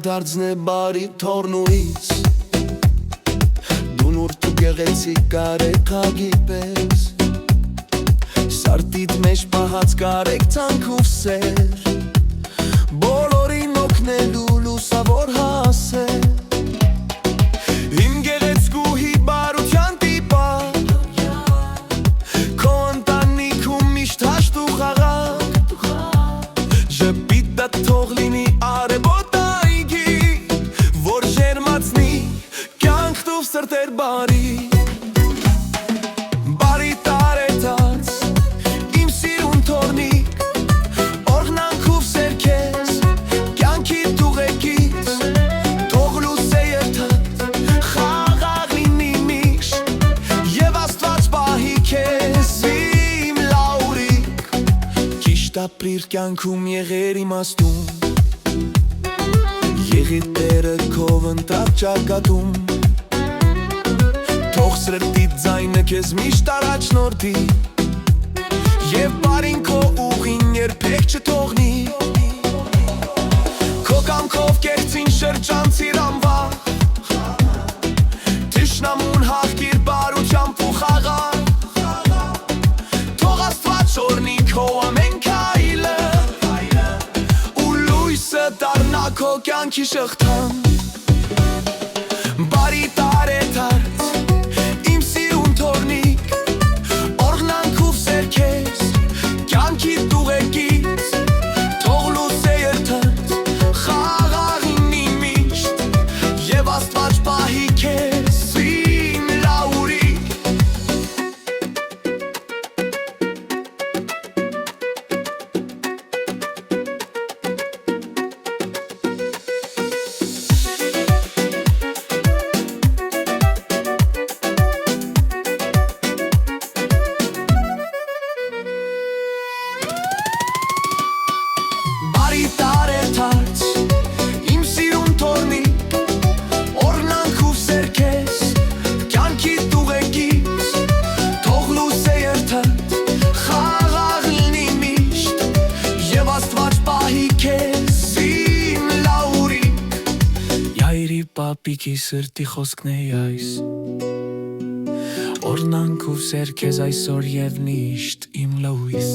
դարձնե բարի թորնուից Դու նուրդ ու գեղեցիկ կարեքագի պես Սարտիդ մեջ պահած կարեք ցանքով սեր Բոլորին օգնելու լուսավոր հասեր Իմ գեղեցկուհի բարության տիպար Քո ընտանիքում միշտ հաշտ ու խաղաղ Ժպիտը թող լինի արևոտ այգի Որ ջերմացնի կյանքդ ու սրտեր բարի Բարի տարի դարձ իմ սիրուն թորնիկ Օրհնանքով սերքես կյանքիդ ուղեկից Թող լուսե երթդ խաղաղ լինի միշտ Եվ Աստված պահի քեզ իմ լաուրիկ Ճիշտ ապրիր կյանքում եղեր իմաստուն Եղիր Տերը քով ընտրած ճակատում Թող սրտիդ ձայնը քեզ միշտ առաջնորդի Եվ բարին քո ուղին երբեք չթողնի Քո կամքով կեղծին շրջանցիր անվախ Թշնամուն հաղթիր բարությամբ ու խաղաղ Թող Աստված օրհնի քո ամեն քայլը Ու լույսը դառնա քո կյանքի շղթան Բարի տարի դարձ իմ սիրուն թորնիկ Օրհնանքով սերքես կյանքիդ ուղեկից Թող լուսե երթդ խաղաղ լինի միշտ Եվ Աստված պահի քեզ իմ լաուրիկ Բարի տարի դարձ իմ սիրուն թորնիկ Օրհնանքով սերքես կյանքիդ ուղեկից Թող լուսե երթդ խաղաղ լինի միշտ Եվ Աստված պահի քեզ իմ լաուրիկ Յայրի պապիկի սրտի խոսքն է այս Օրհնանքով սերքես այսօր և միշտ իմ լույս